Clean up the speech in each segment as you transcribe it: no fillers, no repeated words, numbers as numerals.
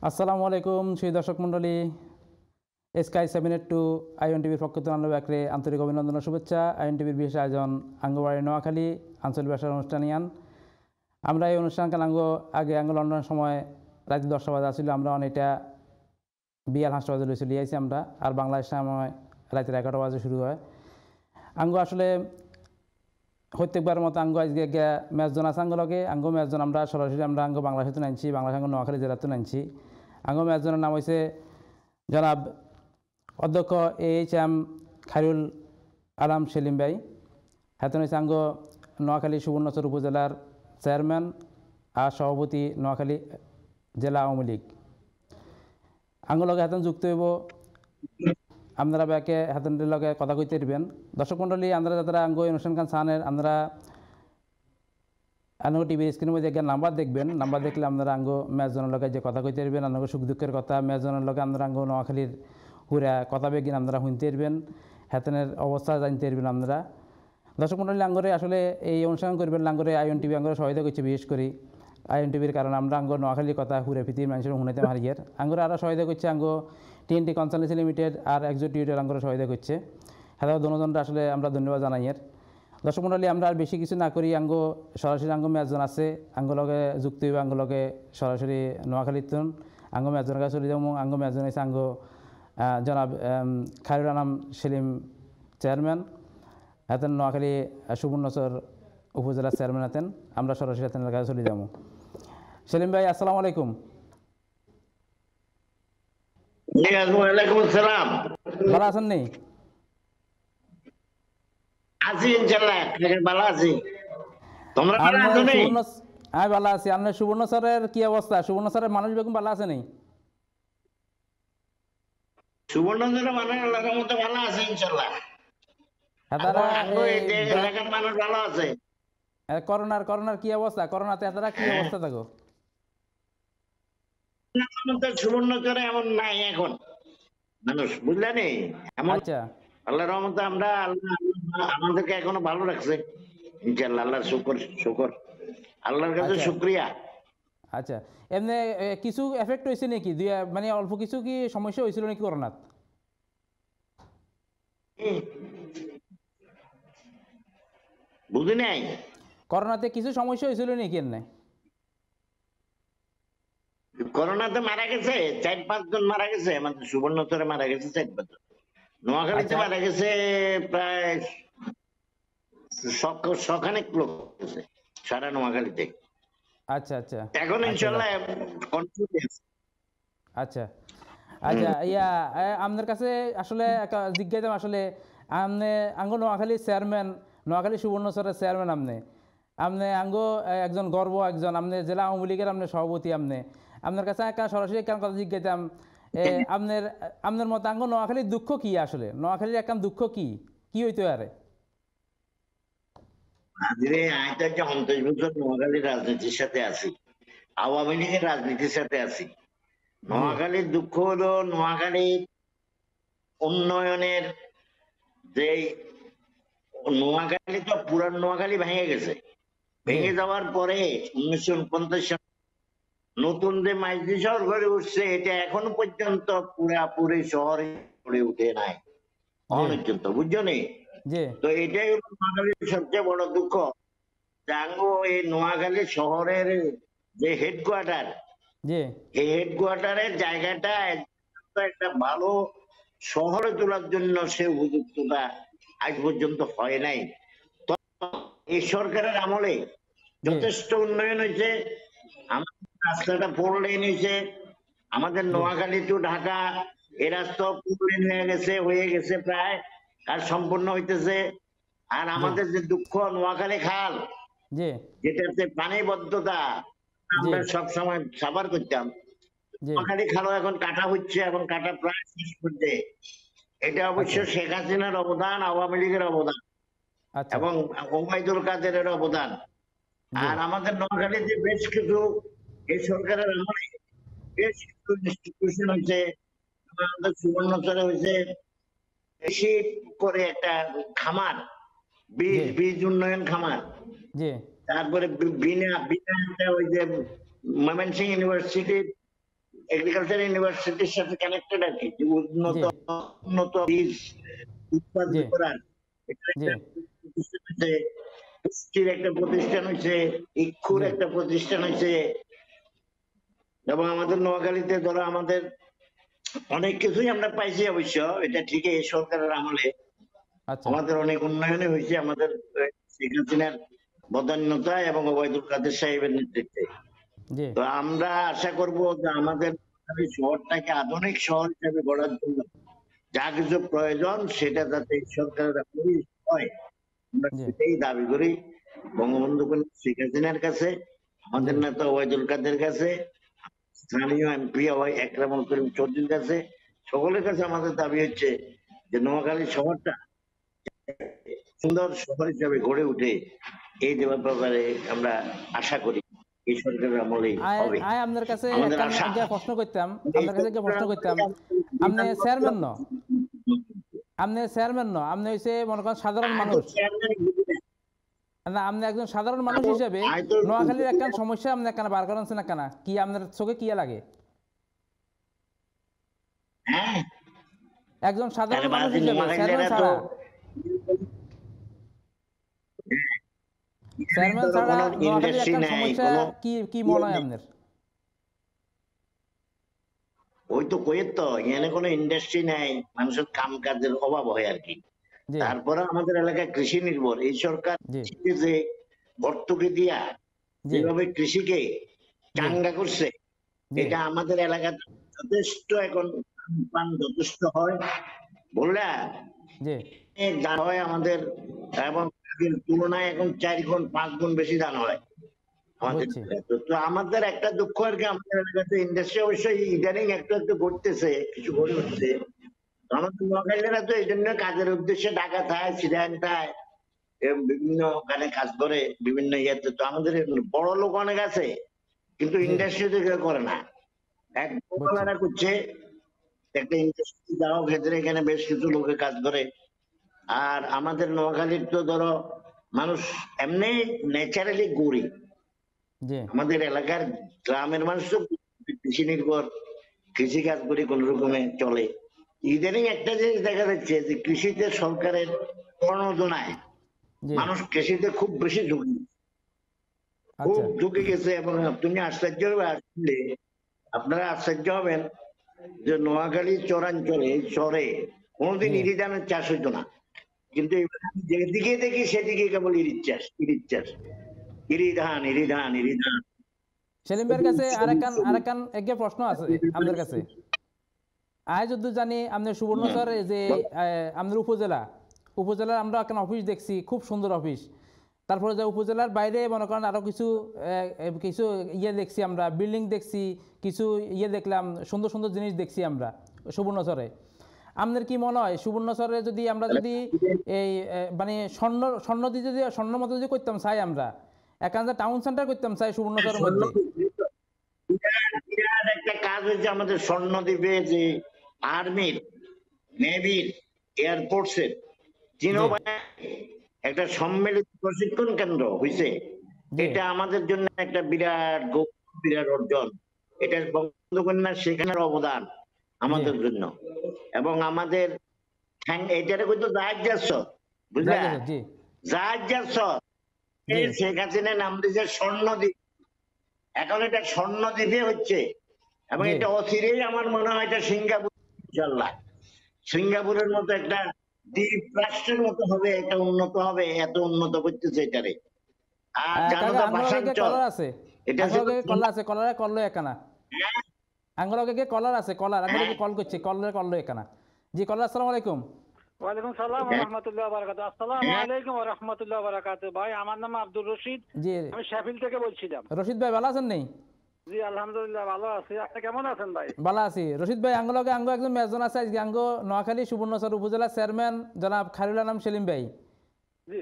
আসসালামু আলাইকুম সুধী দর্শক মণ্ডলী স্কাই 782 আইএন টিভির পক্ষ থেকে আনবে আন্তরিক অভিনন্দন ও শুভেচ্ছা। আইএন টিভির বিশেষ আয়োজন আঙ্গবাড়ি নোয়াখালী আঞ্চলিক ভাষার অনুষ্ঠানিয়ান। আমরা এই অনুষ্ঠানকাল আগে লন্ডনের সময় রাত 10টা বাজে আসলে আমরা অনেকটা বিয়াল 5টা বাজে লইছি লিয়াইছি আমরা, আর বাংলাদেশ সময় রাতের 11টা বাজে শুরু হয়। আসলে প্রত্যেকবার মতো আজকে ম্যাচজন আছে লগে ম্যাচজন আমরা সরাসরি আমরা বাংলাদেশে নাইছি, বাংলাদেশ নোয়াখালী জেলাতে নাইছি। ম্যাচজনের নাম হয়েছে জনাব অধ্যক্ষ AHM খায়রুল আলম সেলিম ভাই। হাতেন হয়েছে নোয়াখালী সুবর্ণচর উপজেলার চেয়ারম্যান আর সভাপতি নোয়াখালী জেলা আওয়ামী লীগ। লগে হাতেন যুক্ত হইব আপনারা ব্যাকে হাতের লগে কথা কইতে পারবেন। দর্শক মণ্ডলী আমরা যারা অনুষ্ঠান চানের আমরা টিভির স্ক্রিনের মধ্যে নাম্বার দেখবেন, নাম্বার দেখলে আপনারা ম্যাচজনের লগে যে কথা কইতে পারবেন, সুখ দুঃখের কথা ম্যাচজনের লগে আমরা নোয়াখালীর পুরা কথা বেগিন আপনারা শুনতে পারবেন, হাতেনের অবস্থা জানতে পারবেন আপনারা। দর্শক মণ্ডলী আসলে এই অনুষ্ঠান করবেন আইএন টিভি সহায়তা করছে, বিশেষ করে আইএন টিভির কারণ আমরা নোয়াখালীর কথা পুরে পৃথিবীর মানুষের শুনাইতে হারিয়ার আরও সহায়তা করছে TNT কনসালটেন্সি লিমিটেড আর এক্সিকিউটিভ সহায়তা করছে। হ্যাঁ দুজনরা আসলে আমরা ধন্যবাদ জানাই। দর্শক মণ্ডলী আমরা আর বেশি কিছু না করি সরাসরি ম্যাচজন আছে লগে যুক্ত হইব, লগে সরাসরি নোয়াখালীর তুন ম্যাচজনের কাছে চলে যাবো। ম্যাচজন হয়েছে জনাব খায়রুল আলম সেলিম চেয়ারম্যান, হাতেন নোয়াখালী সুবর্ণচর উপজেলার চেয়ারম্যান হাতেন। আমরা সরাসরি হাতেন কাছে চলে যাবো। সেলিম ভাই আসসালামু আলাইকুম। ভালো আছেন নি? আমি ভালো আছি। আপনার সুবর্ণচরের কি অবস্থা? সুবর্ণচরের মানুষ বেগম ভালো আছে নি? সুবর্ণচরের মানুষের মধ্যে ভালো আছে ইনশাআল্লাহ। মানুষ ভালো আছে। করোনার কি অবস্থা? করোনাতে এতটা কি অবস্থা থাকো? সুবর্ণচরে এমন নাই এখন মানুষ, বুঝলেন? এমন আল্লাহর রহমতে আমরা আমাদেরকে এখনো ভালো রাখছে ইনশাআল্লাহ। আল্লাহর শুকর, আল্লাহর কাছে শুকরিয়া। আচ্ছা, এমনি কিছু এফেক্ট হয়েছে নাকি? মানে অল্প কিছু কি সমস্যা হয়েছিল নাকি করোনাত? বুঝি নাই। করোনাতে কিছু সমস্যা হয়েছিল নাকি? এমনি করোনাতে মারা গেছে 4-5 জন মারা গেছে, আমাদের সুবর্ণচরে মারা গেছে 4-5 জন। নোয়াখালীতে মারা গেছে প্রায় শখানেক লোক সারা নোয়াখালীতে। আচ্ছা আচ্ছা, এখন ইনশাআল্লাহ আচ্ছা আচ্ছা। আপনার কাছে আসলে জিজ্ঞাসা আসলে আপনি নোয়াখালীর চেয়ারম্যান, নোয়াখালী সুবর্ণচরের চেয়ারম্যান আপনি একজন গর্ব, একজন আপনি জেলা আওয়ামী লীগের আপনি সভাপতি। আপনার কাছে সরাসরি কেন কথা জিজ্ঞাসাম, আপনার মত নোয়াখালীর দুঃখ কি? আসলে নোয়াখালীর একটা দুঃখ কি হইতে পারে? নোয়াখালীর রাজনীতির সাথে আছি, আওয়ামী লীগের রাজনীতির সাথে আছি। নোয়াখালীর দুঃখ হলো নোয়াখালীর উন্নয়নের যে নোয়াখালী তো পুরান নোয়াখালী ভেঙে গেছে, ভেঙে যাওয়ার পরে 1949 সালে নতুন যে মাইজদি শহর গড়ে উঠছে, এটা এখনো পর্যন্ত পুরাপুরি শহরে গড়ে উঠে নাই পর্যন্ত, বুঝছো নি? তো এটাই হলো নোয়াখালীর সবচেয়ে বড় দুঃখ। এই নোয়াখালী শহরের যে হেডকোয়ার্টার, এই হেডকোয়ার্টারের জায়গাটা একটা ভালো শহরে তোলার জন্য সে উপযুক্ততা আজ পর্যন্ত হয় নাই। এই সরকারের আমলে যথেষ্ট উন্নয়ন হয়েছে। আমাদের রাস্তাটা 4 লেন হয়েছে, আমাদের নোয়াখালী টু ঢাকা এই রাস্তা 4 লেন হয়ে গেছে প্রায়, আর সম্পূর্ণ হইতেছে। আর আমাদের যে দুঃখ নোয়াখালী খাল, যেটাতে পানিবদ্ধতা আমরা সবসময় সাফার করতাম, নোয়াখালী খালও এখন কাটা হচ্ছে, এখন কাটা প্রায় শেষ করতে। এটা অবশ্য শেখ হাসিনার অবদান, আওয়ামী লীগের অবদান এবং ওবায়দুল কাদেরের অবদান। আর আমাদের নোয়াখালীতে বেশ কিছু এই সরকারের আমলে বেশ কিছু ইনস্টিটিউশন হয়েছে। আমাদের সুবর্ণচরে হয়েছে বেশি করে একটা খামার, বীজ উন্নয়ন খামার। তারপরে বিনা ওই যে ময়মনসিংহ ইউনিভার্সিটির এগ্রিকালচার ইউনিভার্সিটির সাথে কানেক্টেড আর কি, যে উন্নত উন্নত বীজ উৎপাদন জি করার এটা জি একটা প্রতিষ্ঠান হয়েছে, পুষ্টির একটা প্রতিষ্ঠান হয়েছে, ইক্ষুর জি একটা প্রতিষ্ঠান হয়েছে। এবং আমাদের নোয়াখালীতে ধরো আমাদের অনেক কিছুই আমরা পাইছি অবশ্য, এটা ঠিক, এই সরকারের আমলে আচ্ছা আমাদের অনেক উন্নয়নই হয়েছে আমাদের শেখ হাসিনার বদান্যতায় এবং ওবায়দুল কাদের সাহেবের নেতৃত্বে। জি তো আমরা আশা করব যে আমাদের এই শহরটাকে আধুনিক শহর হিসেবে গড়ার জন্য যা কিছু প্রয়োজন সেটা যাতে সরকারের আমলেই হয়, আমরা জি সেটাই দাবি করি বঙ্গবন্ধু কন্যা শেখ হাসিনার কাছে, জি আমাদের নেতা ওবায়দুল কাদের কাছে, স্থানীয় এমপি একরামুল করিম চৌধুরীর কাছে, সকলের কাছে আমাদের দাবি হচ্ছে যে নোয়াখালী শহরটা সুন্দর শহর হিসাবে গড়ে উঠে এই ব্যাপারে আমরা আশা করি এই সরকারের আমলেই আয় হবে আয় আপনার কাছে আমাদের একটা আশা। একটা প্রশ্ন করতাম, এই আপনার কাছে একটা প্রশ্ন করতাম। আপনি চেয়ারম্যান ন, আপনি চেয়ারম্যান ন, আপনি হইছে মনে করেন সাধারণ মানুষ না, আপনি একজন সাধারণ মানুষ হিসেবে নোয়াখালীর একটা সমস্যা আপনি কেন বার করেন না কেন, কি আপনার চোখে কি লাগে? হ্যাঁ, একজন সাধারণ তাহলে মানুষ বাকি হিসেবে চেয়ারম্যান নোয়াখালীরা তো ছাড়া, চেয়ারম্যান ধরো ছাড়া কোনো নোয়াখালীর ইন্ডাস্ট্রি একটা নাই, সমস্যা কোনো কি কি মনে হয় আপনার? ওই তো কইের তো এখানে কোনো ইন্ডাস্ট্রি নাই, মানুষের কাম কাজের অভাব হয় আর কি। জি তারপরে আমাদের এলাকায় কৃষি নির্ভর, এই সরকার জি কৃষিকে যে ভর্তুকি দিয়া জি যেভাবে কৃষিকে জি চাঙ্গা করছে, জি এটা আমাদের এলাকাতে যথেষ্ট এখন পান যথেষ্ট হয় বললা জি ধান হয় আমাদের, এবং আগের তুলনায় এখন 4 গুণ 5 গুণ বেশি ধান হয় আমাদের বুঝছি। এলাকায়। তো আমাদের একটা দুঃখ আর কি, আমাদের এলাকাতে ইন্ডাস্ট্রি অবশ্যই ইদানিং একটু একটু ঘটতেছে, কিছু গড়ে উঠছে। আমাদের নোয়াখালীরা তো এই জন্য কাজের উদ্দেশ্যে ঢাকা থায়, সিরাং থায়, বিভিন্ন ওখানে কাজ করে বিভিন্ন ইয়েতে। তো আমাদের বড় লোক অনেক আছে কিন্তু জি ইন্ডাস্ট্রিতে কেউ করে না, এক বুঝছি। দোকানেরা করছে। একটা ইন্ডাস্ট্রি যাও ভেতরে, এখানে বেশ কিছু লোকে কাজ করে। আর আমাদের নোয়াখালীর তো ধরো মানুষ এমনি ন্যাচারালি গরিব, জি আমাদের এলাকার গ্রামের মানুষ তো কৃষি নির্ভর, কৃষি কাজ করে কোন রকমে চলে। ইদানিং একটা জিনিস দেখা যাচ্ছে যে কৃষিতে সরকারের প্রণোদনায় জি মানুষ কৃষিতে খুব বেশি ঝুঁকি, খুব আচ্ছা ঝুঁকে গেছে। এবং তুমি আশ্চর্য হবে, আসলে আপনারা আশ্চর্য হবেন যে নোয়াখালী চরাঞ্চলে চরে কোনোদিন জি ইরি ধানের চাষ হইতো না, কিন্তু এবার আমি যেদিকে দেখি সেদিকে কেবল ইরির চাষ, ইরির চাষ, ইরি ধান, ইরি ধান, ইরি ধান। সেলিম ভাইয়ের কাছে আরেকান একটা প্রশ্ন আছে আমাদের কাছে। আয় যদি জানি আপনার সুবর্ণচর এই যে আমাদের উপজেলার আমরা একটা অফিস দেখছি, খুব সুন্দর অফিস। তারপরে যে উপজেলার বাইরে মনে করেন আরো কিছু কিছু ইয়ে দেখছি আমরা, বিল্ডিং দেখছি, কিছু ইয়ে দেখলাম, সুন্দর সুন্দর জিনিস দেখছি আমরা সুবর্ণচরে। আপনার কি মনে হয় সুবর্ণচরে যদি আমরা যদি এই মানে স্বর্ণ দিয়ে যদি স্বর্ণ মতো যদি করতাম চাই, আমরা একান্ত টাউন সেন্টার করতাম চাই সুবর্ণচরের মধ্যে? বিরাট একটা কাজ হয়েছে আমাদের স্বর্ণদ্বীপে, যে আর্মির, নেভির, এয়ারফোর্সের জি একটা সম্মিলিত প্রশিক্ষণ কেন্দ্র হয়েছে। জি এটা আমাদের জন্য একটা বিরাট বিরাট অর্জন। এটা বঙ্গবন্ধু সেখানের অবদান জি আমাদের জন্য। এবং আমাদের এটারে কিন্তু জাহাজ যাচ্ছ, বুঝলা, জায়গা জি জাহাজ যাচ্ছ, জি শেখ হাসিনা নাম দিয়েছে স্বর্ণদ্বীপ। এখন এটা স্বর্ণদ্বীপে হচ্ছে, এবং জি এটা অচিরেই আমার মনে হয় এটা সিঙ্গাপুর, ইনশাল্লাহ সিঙ্গাপুরের মতো একটা দ্বীপ রাষ্ট্রের মতো হবে, একটা উন্নত হবে, এত উন্নত করতেছে এটারে। আর জানো কাকা তো আঙ্গুলকে ভাষাঞ্চল, কলার আছে, এটা আঙ্গুলকে কলার আছে, কলারে কললো একানা, আঙ্গুলকে কলার আছে, কলার আঙ্গুলকে কল করছে, কলরে কললো একানা। জি কলার, আসসালামু আলাইকুম। ওয়ালাইকুম সালাম ওয়া রাহমাতুল্লাহি ওয়া বারাকাতুহু। আসসালামু আলাইকুম ওয়া রাহমাতুল্লাহি ওয়া বারাকাতুহু। ভাই আমার নাম আব্দুর রশিদ, জি আমি শেফিল থেকে বলছিলাম। রশিদ ভাই ভালো আছেন নেই? জি আলহামদুলিল্লাহ ভালো আছি, আপনি কেমন আছেন ভাই? ভালো আছি। রশিদ ভাই আঙ্গুলকে একজন মেজন আছে আজকে, নোয়াখালী সুবর্ণচর উপজেলা চেয়ারম্যান জনাব খায়রুল আনাম সেলিম ভাই। জি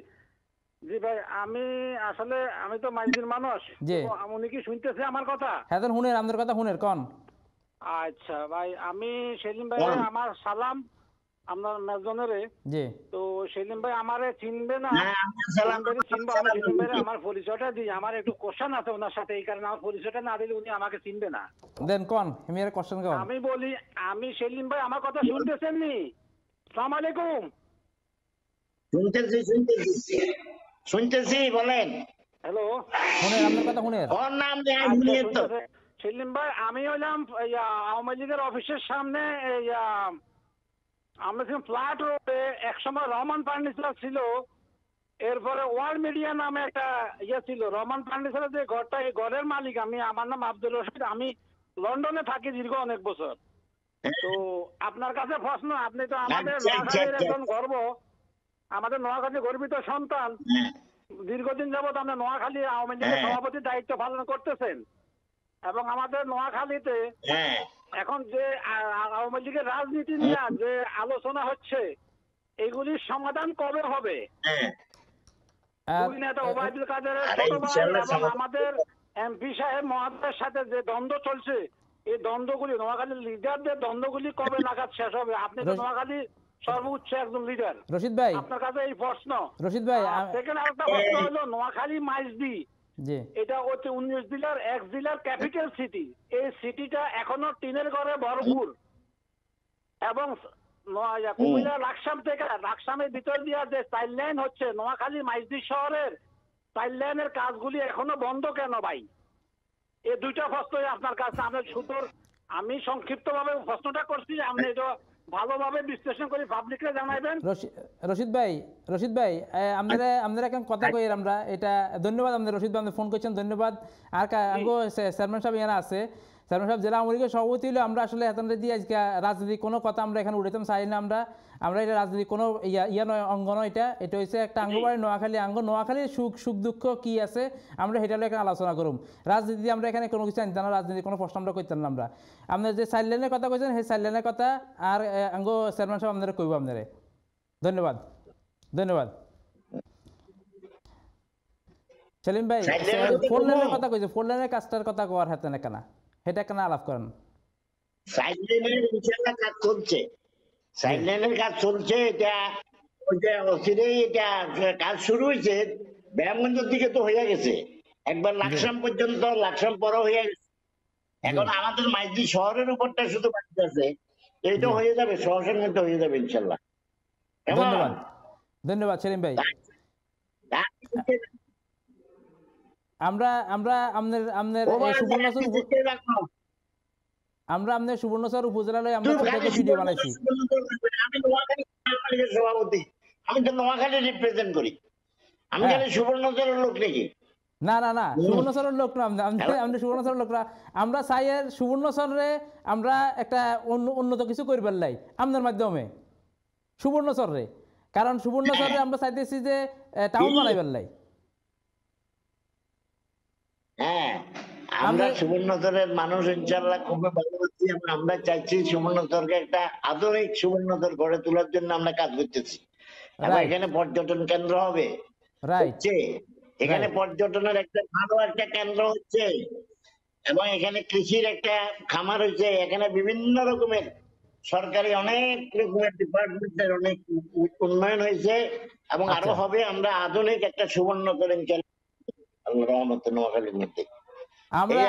জি ভাই, আমি তো মাইজির মানুষ, জি উনি কি শুনতেছে আমার কথা? হ্যাঁ হুনের, আপনার কথা হুনের কন। আচ্ছা ভাই, আমি সেলিম ভাই আমার সালাম আপনার মেজজনেরে। জি তো সেলিম ভাই আমারে চিনবে না, হ্যাঁ, আমরা সালাম সেলিম ভাই চিনবো, আমি সেলিম ভাই দিচ্ছি। আমার পরিচয়টা দিই। আমার একটু কোশ্চেন আছে ওনার সাথে, এই কারণে আমার পরিচয়টা না দিলে উনি আমাকে চিনবে না। দেন কোন হিমিয়ার কোশ্চেন কোন আমি বলি, আমি সেলিম ভাই আমার কথা শুনতেছেন নি? সালাম আলাইকুম। শুনতেছি বলেন। হ্যালো। শুনেন আপনার কথা শুনেন ওর নাম নেই আচ্ছা শুনিয়ে তো। শুনতেছে। সেলিম ভাই আমি হইলাম আওয়ামী লীগের অফিসের সামনে আমরা ছিলাম ফ্ল্যাট রোডে, একসময় রহমান ফার্নিচার ছিল, এরপরে ওয়ার্ল্ড মিডিয়া নামে একটা ছিল। রহমান ফার্নিচারের যে ঘরটা, এই ঘরের মালিক আমি, আমার নাম আব্দুল রশিদ। আমি লন্ডনে থাকি দীর্ঘ অনেক বছর। তো আপনার কাছে প্রশ্ন, আপনি তো আমাদের আচ্ছা, আচ্ছা, নোয়াখালীর আচ্ছা। একজন গর্ব, আমাদের নোয়াখালী গর্বিত সন্তান। হ্যাঁ, দীর্ঘদিন যাবত আমরা নোয়াখালী আওয়ামী লীগের হ্যাঁ। সভাপতির দায়িত্ব পালন করতেছেন, এবং আমাদের নোয়াখালীতে হ্যাঁ, এখন যে আওয়ামী লীগের রাজনীতি নিয়ে যে আলোচনা হচ্ছে, এগুলির সমাধান কবে হবে? হ্যাঁ। আর দুই নেতা ওবায়দুল কাদেরের আরে ছোট ভাই ইনশাআল্লাহ এবং সমাধান আমাদের এমপি সাহেব মহাদের সাথে যে দ্বন্দ্ব চলছে, এই দ্বন্দ্বগুলি, নোয়াখালীর লিডারদের দ্বন্দ্বগুলি কবে নাগাদ শেষ হবে? আপনি তো নোয়াখালীর সর্বোচ্চ একজন লিডার, রশিদ ভাই, আপনার কাছে এই প্রশ্ন। রশিদ ভাই সেকেন্ড আরেকটা প্রশ্ন হলো, নোয়াখালী মাইজদি, জি এটা হচ্ছে 19 জেলার এক জেলার ক্যাপিটাল সিটি। এই সিটিটা এখনো টিনের ঘরে ভরপুর, এবং কুমিল্লা লাকসাম থেকে, লাকসামের ভিতর দিয়ে যে 4 লাইন হচ্ছে, নোয়াখালী মাইজদি শহরের 4 লাইনের কাজগুলি এখনো বন্ধ কেন ভাই? এই দুইটা প্রশ্নই আপনার কাছে আমি সুতোর, আমি সংক্ষিপ্ত ভাবে প্রশ্নটা করছি, আপনি এটা ভালোভাবে বিশ্লেষণ করে পাবলিককে জানাইবেন। রশিদ ভাই, রশিদ ভাই, আপনারা এখন কথা কই আমরা এটা, ধন্যবাদ আপনাদের রশিদ ভাই, আপনি ফোন করছেন, ধন্যবাদ। আর আঙ্গো চেয়ারম্যান সাহেব এখানে আছে, চেয়ারম্যান সাহেব জেলা আওয়ামী লীগের সভাপতি হলে আমরা আসলে এতন দিয়ে আজকে রাজনীতি কোনো কথা আমরা এখানে উঠাইতাম চাই না। আমরা এটা রাজনীতি কোনো ইয়া নয়, অঙ্গ নয়, এটা হচ্ছে একটা আঙ্গবাড়ি নোয়াখালী আঙ্গ, নোয়াখালীর সুখ দুঃখ কি আছে আমরা সেটা এখানে আলোচনা করুম। রাজনীতি আমরা এখানে কোনো কিছু আনতাম না, রাজনীতি কোনো প্রশ্ন আমরা করতাম না। আমরা আপনার যে 4 লাইনের কথা কইছেন সেই 4 লাইনের কথা আর আঙ্গ চেয়ারম্যান সাহেব আপনারা কইব আপনারা। ধন্যবাদ, ধন্যবাদ। সেলিম ভাই, 4 লাইনের কথা কইছে, 4 লাইনের কাজটার কথা কোয়ার হাতে না কেনা, সেটা কেন আলাপ করেন? সাইডলাইনের ইনশাআল্লাহ কাজ চলছে, সাইডলাইনের কাজ চলছে। এটা ওইটা অচিরেই এটা কাজ শুরু হয়েছে। ব্যায়ামগঞ্জের দিকে তো হয়ে গেছে, একবার লাকসাম পর্যন্ত, লাকসাম পর হয়ে গেছে। এখন আমাদের মাইজদি শহরের উপরটা শুধু বাকি আছে, এইটা হয়ে যাবে, সহসের মধ্যে হয়ে যাবে ইনশাল্লাহ। ধন্যবাদ, ধন্যবাদ সেলিম ভাই। আমরা আমরা আপনার আপনার সুবর্ণচর আমরা আপনার সুবর্ণচর উপজেলায় আমরা প্রত্যেকটা ভিডিও বানাইছি। আমি নোয়াখালী সভাপতি, আমি তো নোয়াখালী রিপ্রেজেন্ট করি, আমি জানি সুবর্ণচরের লোক নাকি? না না না, সুবর্ণচরের লোক না, আমরা সুবর্ণচরের লোক না। আমরা চাইয়ের সুবর্ণচরে আমরা একটা উন্নত কিছু করবার লাই আপনার মাধ্যমে সুবর্ণচরে, কারণ সুবর্ণচরে আমরা চাইতেছি যে টাউন বানাইবার লাই। হ্যাঁ, আমরা সুবর্ণচরের মানুষ ইনশাআল্লাহ খুবই ভালোবাসি, এবং আমরা চাইছি সুবর্ণচরকে একটা আধুনিক সুবর্ণচর গড়ে তোলার জন্য আমরা কাজ করতেছি। এবং এখানে পর্যটন কেন্দ্র হবে, হচ্ছে এখানে পর্যটনের একটা ভালো একটা কেন্দ্র হচ্ছে, এবং এখানে কৃষির একটা খামার হচ্ছে, এখানে বিভিন্ন রকমের সরকারি অনেক রকমের ডিপার্টমেন্টের অনেক উন্নয়ন হয়েছে, এবং আরো হবে। আমরা আধুনিক একটা সুবর্ণচর আল্লাহ রহমতে নোয়াখালীর মধ্যে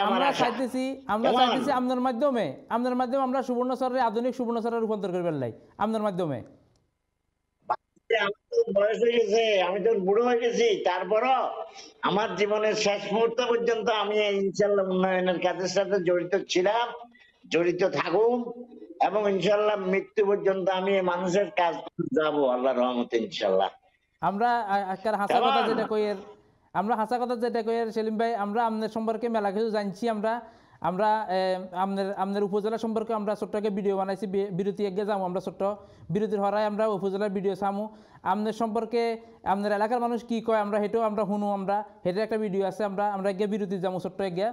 আমরা চাইতেছি আপনার মাধ্যমে আমরা সুবর্ণচরের আধুনিক সুবর্ণচরে রূপান্তর করবার লাই আপনার মাধ্যমে। বয়স হয়ে গেছে, আমি তো বুড়ো হয়ে গেছি, তারপরও আমার জীবনের শেষ মুহূর্ত পর্যন্ত আমি ইনশাল্লাহ উন্নয়নের কাজের সাথে জড়িত ছিলাম, জড়িত থাকুম, এবং ইনশাল্লাহ মৃত্যু পর্যন্ত আমি মানুষের কাজ যাব আল্লাহ রহমতে ইনশাল্লাহ। আমরা হাসা কথা যেটা কইয়ের, আমরা হাসা কথা যেটা কইয়ের সেলিম ভাই, আমরা আপনার সম্পর্কে মেলা কিছু জানছি। আমরা আপনার উপজেলা সম্পর্কে আমরা ছোট্ট একটা ভিডিও বানাইছি, বিরতি এগিয়ে যাবো আমরা, ছোট্ট বিরতির হরায় আমরা উপজেলার ভিডিও চামু। আপনার সম্পর্কে আপনার এলাকার মানুষ কি কয় আমরা সেটাও আমরা শুনু, আমরা সেটার একটা ভিডিও আছে। আমরা এগিয়ে বিরতি যাবো, ছোট্ট এগিয়ে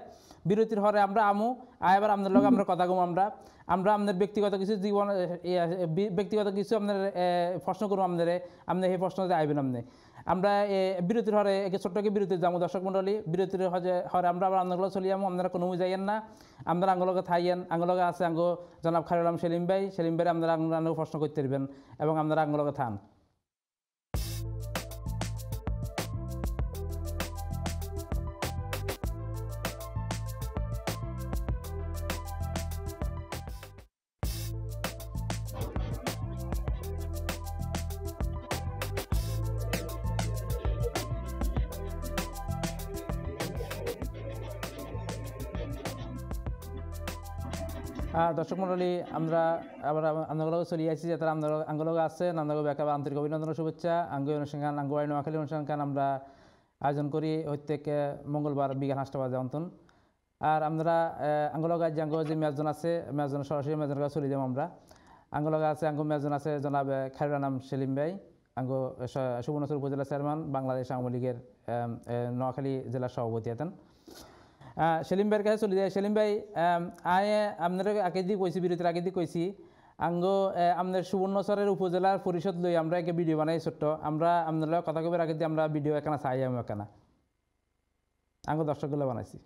বিরতির হরে আমরা আমু এবার আপনার লগে আমরা কথা কম। আমরা আপনার ব্যক্তিগত কিছু জীবন, ব্যক্তিগত কিছু আপনার প্রশ্ন করবো আপনার সেই প্রশ্নতে আইবেন আপনি। আমরা বিরতির হরে একে ছোট্ট কি বিরতির যাবো দর্শক মন্ডলী বিরতির হরে আমরা আবার আন্দোলন চলি যাবো আপনারা কোনো যাইয়েন না আমরা আঙ্গলকে থাইয়েন আঙ্গলকে আছে আঙ্গ জনাব খায়রুল আলম সেলিম ভাই আপনারা আঙ্গলকে প্রশ্ন করতে পারবেন এবং আপনারা আঙ্গলকে থান দর্শক মন্ডলী আমরা আবার আন্দোলন চলে আসছি যে তারা আন্দোলন আছে আন্দোলন ব্যাখ্যা আন্তরিক অভিনন্দন শুভেচ্ছা আঙ্গ অনুষ্ঠান আঙ্গবাড়ি নোয়াখালী অনুষ্ঠান আমরা আয়োজন করি প্রত্যেক মঙ্গলবার বিকাল 5টা বাজে অন্তন আর আমরা আঙ্গলগ আজ আঙ্গ যে মেজজন আছে মেজজন সরাসরি মেজনের কাছে চলে যাব আমরা আঙ্গলগ আছে আঙ্গ মেজজন আছে জনাব খায়রুল আলম সেলিম ভাই আঙ্গ সুবর্ণচর উপজেলা চেয়ারম্যান বাংলাদেশ আওয়ামী লীগের নোয়াখালী জেলার সভাপতি আছেন সেলিম ভাইয়ের কাছে চলে যায় সেলিম ভাই আপনারা আগে দিয়ে কইছি বিরতির আগে দিয়ে কইছি আঙ্গ আপনার সুবর্ণচরের উপজেলার পরিষদ লই আমরা একে ভিডিও বানাই ছোট্ট আমরা আপনারা কথা কবার আগে দিয়ে আমরা ভিডিও এখানে চাই আমি এখানে আঙ্গ দর্শকগুলো বানাইছি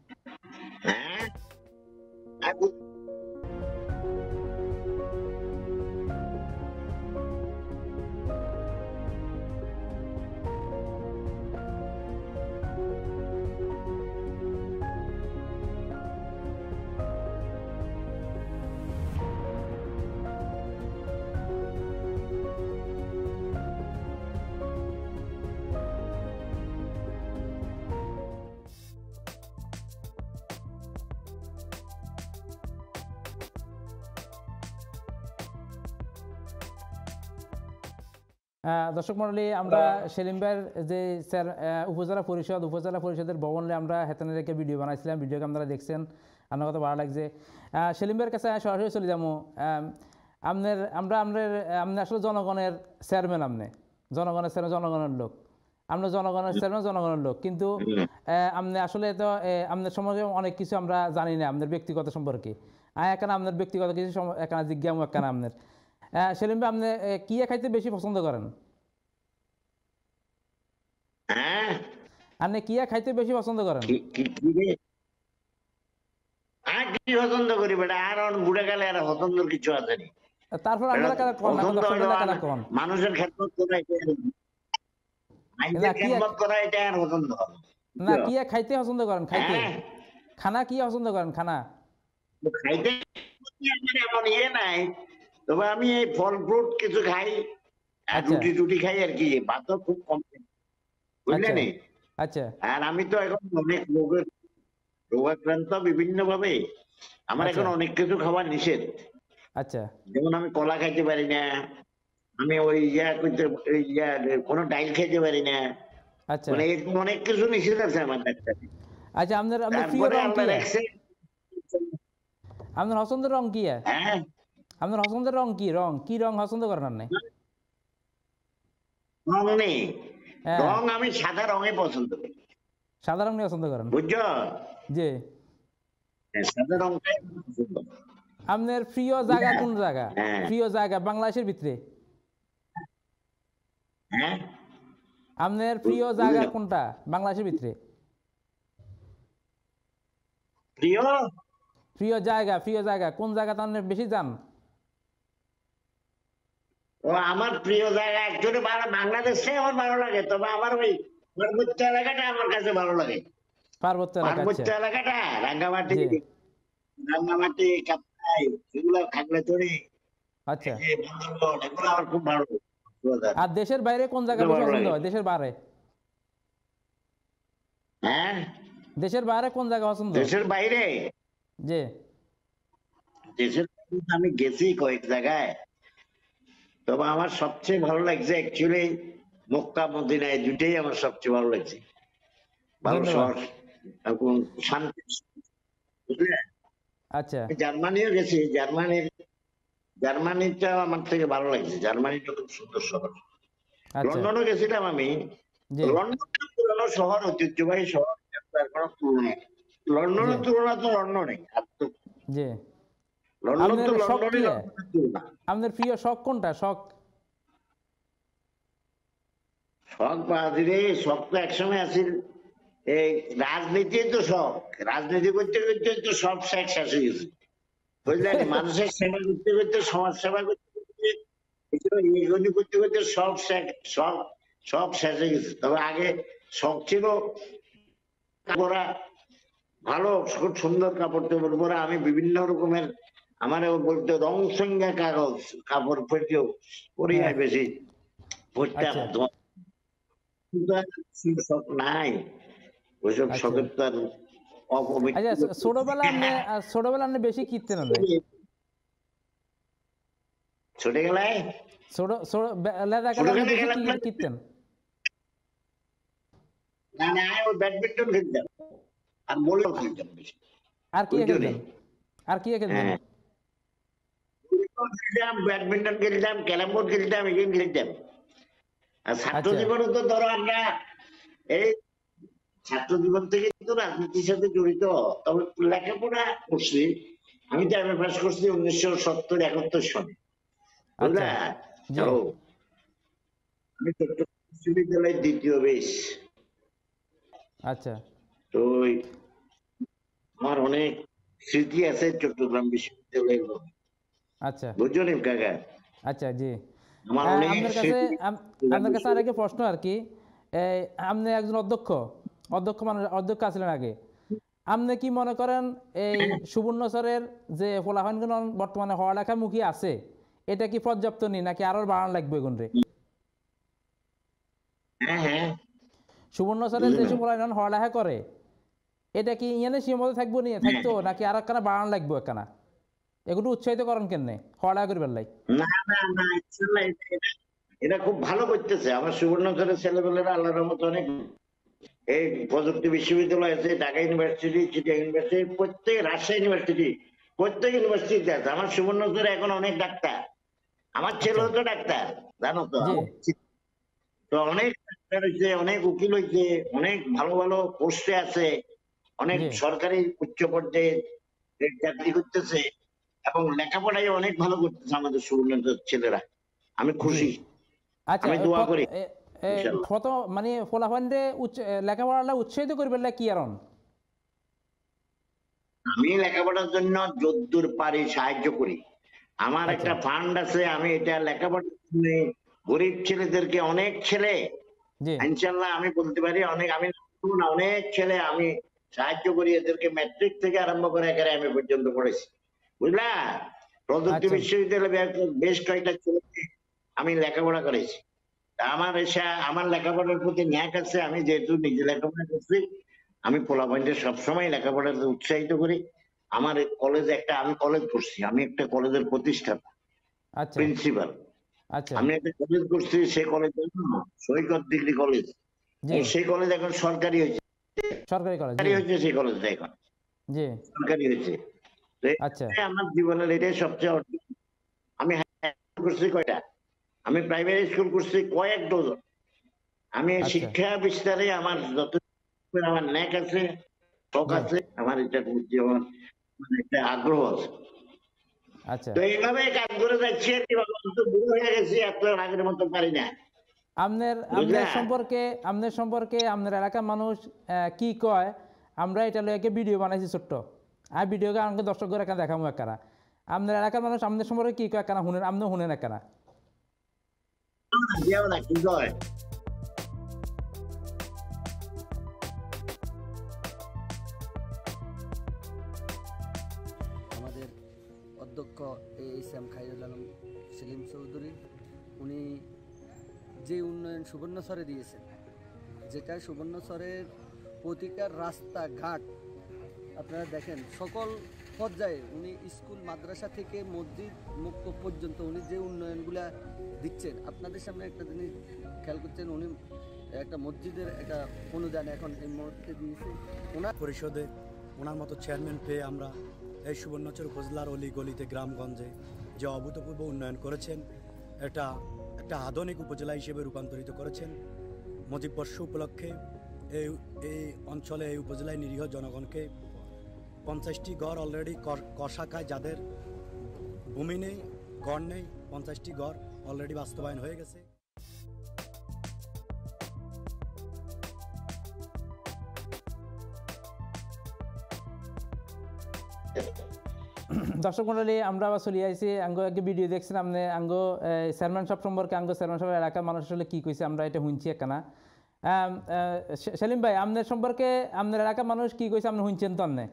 দর্শক মন্ডলী আমরা সেলিম ভাইয়ের যে উপজেলা পরিষদের ভবনে আমরা হেতানে রেখে ভিডিও বানাইছিলাম ভিডিওকে আপনারা দেখছেন আপনার কথা ভালো লাগছে সেলিম ভাইয়ের কাছে সরাসরি চলে যাবো আপনি আসলে জনগণের চেয়ারম্যান জনগণের লোক আমরা জনগণের চেয়ারম্যান জনগণের লোক কিন্তু আপনি আসলে তো আপনার সম্পর্কে অনেক কিছু আমরা জানি না আপনার ব্যক্তিগত সম্পর্কে এখানে আপনার ব্যক্তিগত কিছু এখানে জিজ্ঞাসা এখানে আপনার সেলিম ভাই আপনি কি খাইতে বেশি পছন্দ করেন আপনি কি খাইতে বেশি পছন্দ করেন পছন্দ করি বেটা আর বুড়ে গেলে আর পছন্দের কিছু আছে নি তারপর আমরা কোন মানুষের খেদমত করা এটা আর পছন্দ না কি খাইতে পছন্দ করেন খাইতে খানা কি পছন্দ করেন খানা খাইতে এমন ইয়ে নাই তবে আমি এই ফল ফ্রুট কিছু খাই আর রুটি খাই আর কি ভাত খুব কম বুঝলেন আচ্ছা আর আমি তো এখন অনেক রোগাক্রান্ত বিভিন্ন ভাবে আমার এখন অনেক কিছু খাবার নিষেধ আচ্ছা যেমন আমি কলা খাইতে পারি না আমি ওই কোনো ডাইল খাইতে পারি না আচ্ছা মানে এরকম অনেক কিছু নিষেধ আছে আমার ডাক্তারে আচ্ছা আপনার পছন্দের রং কি আপনার পছন্দের রং কি রং পছন্দ করেন আপনি রং নেই রং আমি সাদা রঙে পছন্দ করি সাদা রং পছন্দ করেন বুঝছো জি সাদা রংটাই পছন্দ আপনার প্রিয় জায়গা কোন জায়গা প্রিয় জায়গা বাংলাদেশের ভিতরে আপনার প্রিয় জায়গা কোনটা বাংলাদেশের ভিতরে প্রিয় জায়গা কোন জায়গাতে আপনি বেশি যান আমার প্রিয় জায়গা একজনে বাংলাদেশে আমার ভালো লাগে তবে আমার ওই পার্বত্য এলাকাটা আমার কাছে ভালো লাগে পার্বত্য এলাকাটা রাঙ্গামাটি কাপ্তাই এগুলো খাগড়াছড়ি আচ্ছা এগুলো আমার খুব ভালো লাগে আর দেশের বাইরে কোন জায়গা বেশি পছন্দ হয় দেশের বাইরে দেশের বাইরে কোন জায়গা পছন্দ দেশের বাইরে জি দেশের আমি গেছি কয়েক জায়গায় তবে আমার সবচেয়ে ভালো লাগছে অ্যাকচুয়ালি মক্কা মদিনা এই দুটেই আমার সবচেয়ে ভালো লাগছে ভালো শহর এবং শান্তি বুঝলে আচ্ছা জার্মানিও গেছি জার্মানিটা আমার থেকে ভালো লাগছে জার্মানিটা খুব সুন্দর শহর লন্ডনও গেছিলাম আমি লন্ডনটা পুরানো শহর ঐতিহ্যবাহী শহর কোনো তুলনা লন্ডনের তুলনা তো লন্ডনে জি লন্ডন তো লন্ডনে আপনার প্রিয় শখ কোনটা শখ শখ বাহাদুরে শখ তো একসময় আছিল, এই রাজনীতি তো শখ, রাজনীতি করতে করতে তো সব শেষ শেষ হয়ে গেছে, বুঝলেন? মানুষের সেবা করতে করতে, সমাজ সেবা করতে করতে, এগুলি করতে করতে সব সব সব শেষ হয়ে গেছে। তবে আগে শখ ছিল পরা, ভালো খুব সুন্দর কাপড় টাপড় পরা, আমি বিভিন্ন রকমের, আমার বলতে রং সঙ্গে কাগজ কাপড় পরেও পরিয়া হ্যাঁ। বেশি পড়তাম। আচ্ছা কিন্তু আর সেই শখ নাই, ওইসব আচ্ছা শখের তো আর আচ্ছা। ছোটবেলা আপনি বেশি কিনতেন আপনি? ছোটবেলায় লেদা কালে আপনি বেশি কি ছোটবেলায় কিনতেন? না না, ও ব্যাডমিন্টন খেলতাম আর বলও খেলতাম বেশি। আর কি ওই জন্যে। খেলতেন? আর কি খেলতেন? হ্যাঁ, খেলতাম, ব্যাডমিন্টন খেলতাম, ক্যারাম বোর্ড খেলতাম, এই গেম খেলতাম। আর ছাত্র আচ্ছা জীবনে তো ধরো আমরা এই ছাত্র জীবন থেকে তো রাজনীতির সাথে জড়িত। তবে লেখাপড়া করছি, আমি তো এমএ পাস করছি 1970-71 সালে, বুঝলা? জি তো আমি চট্টগ্রাম বিশ্ববিদ্যালয়ের দ্বিতীয় বেশ। আচ্ছা তো আমার অনেক স্মৃতি আছে চট্টগ্রাম বিশ্ববিদ্যালয়ের, আচ্ছা বুঝছো নি কাকা? আচ্ছা জি। আমার অনেক আপনার কাছে স্মৃতি। আপনার কাছে আরেকটা প্রশ্ন আর কি, এই আপনি একজন অধ্যক্ষ মানুষ, অধ্যক্ষ আছিলেন আগে, আপনি কি মনে করেন এই সুবর্ণচরের যে ফলাফলগুলো বর্তমানে পড়ালেখামুখী আছে, এটা কি পর্যাপ্ত নেই নাকি আরো বাড়ানো লাগবে এগুন রে? হ্যাঁ হ্যাঁ, সুবর্ণচরের যেসব পড়ালেখা করে, এটা কি ইয়ানে সীমাবদ্ধ থাকবো নিয়ে থাকতো নাকি আর একখানা বাড়ানো লাগবে একখানা? এগুলো উৎসাহিত করেন কেন পড়ালেখা করবার লাই? না না না, ইনশাআল্লাহ এটা খুব ভালো করতেছে আমার সুবর্ণচরের ছেলেপেলেরা, আল্লাহর রহমতে অনেক। এই প্রযুক্তি বিশ্ববিদ্যালয় আছে, ঢাকা ইউনিভার্সিটি, চিটিয়াং ইউনিভার্সিটি, প্রত্যেক রাজশাহী ইউনিভার্সিটি, প্রত্যেক ইউনিভার্সিটিতে আছে। আমার সুবর্ণচরে এখন অনেক ডাক্তার, আমার ছেলেও তো ডাক্তার, জানো তো? জি তো অনেক ডাক্তার হয়েছে, অনেক উকিল হয়েছে, অনেক ভালো ভালো পোস্টে আছে, অনেক জি সরকারি উচ্চ পর্যায়ে চাকরি করতেছে, এবং লেখাপড়াই অনেক ভালো করতেছে আমাদের সুবর্ণচর ছেলেরা। আমি জি খুশি, আচ্ছা। আমি দোয়া করি ইনশাআল্লাহ। প্রথম মানে ফলাফলে লেখাপড়াটা উৎসাহিত করবার লাই কি আরন? আমি লেখাপড়ার জন্য যদ্দূর পারি সাহায্য করি। আমার আচ্ছা একটা ফান্ড আছে, আমি এটা লেখাপড়ার জন্য গরিব ছেলেদেরকে, অনেক ছেলে জি ইনশাল্লাহ আমি বলতে পারি, অনেক, আমি না, অনেক ছেলে আমি সাহায্য করি, এদেরকে ম্যাট্রিক থেকে আরম্ভ করে একেবারে এমএ পর্যন্ত পড়েছি, বুঝলা? প্রযুক্তি আচ্ছা বিশ্ববিদ্যালয়ে বেশ কয়েকটা ছেলেকে আমি লেখাপড়া করেছি। তা আমার লেখাপড়ার প্রতি ন্যাক আছে, আমি যেহেতু নিজে লেখাপড়া করছি, আমি পোলাপানদের সবসময় লেখাপড়াতে উৎসাহিত করি। আমার কলেজে আমি কলেজ করছি, আমি একটা কলেজের প্রতিষ্ঠাতা, আচ্ছা প্রিন্সিপাল। আচ্ছা আমি একটা কলেজ করছি, সেই কলেজের সৈকত ডিগ্রি কলেজ, জি সেই কলেজ এখন সরকারি হয়েছে, সরকারি কলেজ জি সরকারি হয়েছে সেই কলেজটা এখন জি সরকারি হয়েছে। তো আচ্ছা এটাই আমার জীবনের এটাই সবচেয়ে অর্জন। আমি করছি কয়টা, আমি প্রাইমারি স্কুল করছি কয়েক ডজন। আমি আচ্ছা শিক্ষা বিস্তারে আমার যত আমার ন্যাক আছে, শখ জি আছে, আমার এটা প্রতি আমার মানে একটা আগ্রহ আছে। আচ্ছা। তো এইভাবে কাজ করে যাচ্ছি আর কি, বাবা, আমি তো বুড়ো হয়ে গেছি, এত আগের মতো পারি না, আপনার বুঝলা? আপনার সম্পর্কে আপনার এলাকার মানুষ কি কয়, আমরা এটা লইয়া ভিডিও বানাইছি ছোট্ট, আর ভিডিওকে আমাকে দর্শকদের এখানে দেখাবো একখানা। আপনার এলাকার মানুষ আপনার সম্পর্কে কি কয় একখানা শুনেন, আপনিও শুনেন একখানা। দিয়াও না কি কয়? আমাদের অধ্যক্ষ এইচ.এম. খায়রুল আলম সেলিম চৌধুরী, উনি যে উন্নয়ন সুবর্ণচরে দিয়েছেন, যেটা সুবর্ণচরের প্রতিকার রাস্তাঘাট আপনারা দেখেন, সকল পর্যায়ে উনি স্কুল মাদ্রাসা থেকে মসজিদ মুক্ত পর্যন্ত উনি যে উন্নয়নগুলা দিচ্ছেন, আপনাদের সামনে একটা জিনিস খেয়াল করছেন, উনি একটা মসজিদের একটা অনুদান এখন এই মুহূর্তে দিয়েছে ওনার পরিষদে। ওনার মতো চেয়ারম্যান পেয়ে আমরা এই সুবর্ণচর উপজেলার অলি গলিতে গ্রামগঞ্জে যে অভূতপূর্ব উন্নয়ন করেছেন, এটা একটা আধুনিক উপজেলা হিসেবে রূপান্তরিত করেছেন। মুজিববর্ষ উপলক্ষে এই অঞ্চলে, এই উপজেলায় নিরীহ জনগণকে 50টি ঘর অলরেডি কষাকায়, যাদের ভূমি নেই, ঘর নেই, 50টি ঘর অলরেডি বাস্তবায়ন হয়ে গেছে। দর্শক মন্ডলী, আমরা আবার চলে আইছি আঙ্গো একটা ভিডিও দেখছিলাম আপনি আঙ্গো চেয়ারম্যান সাহেব সম্পর্কে, আঙ্গো চেয়ারম্যান সাহেব এলাকার মানুষ আসলে কি কইছে আমরা এটা শুনছি একখানা। সেলিম ভাই, আপনার সম্পর্কে আপনার এলাকার মানুষ কি কইছে আপনি শুনছেন তো? আপনি